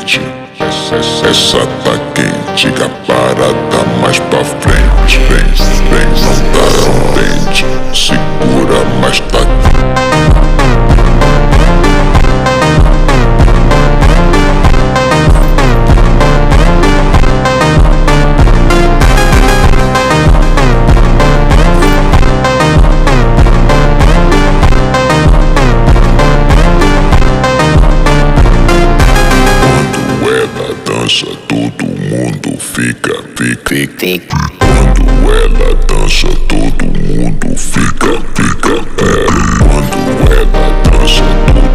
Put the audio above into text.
quente, essa tá quente, a parada mais pra frente, vem, não tá contente, segura, mas tá. Todo mundo fica. Quando ela dança, todo mundo fica. Quando ela dança, todo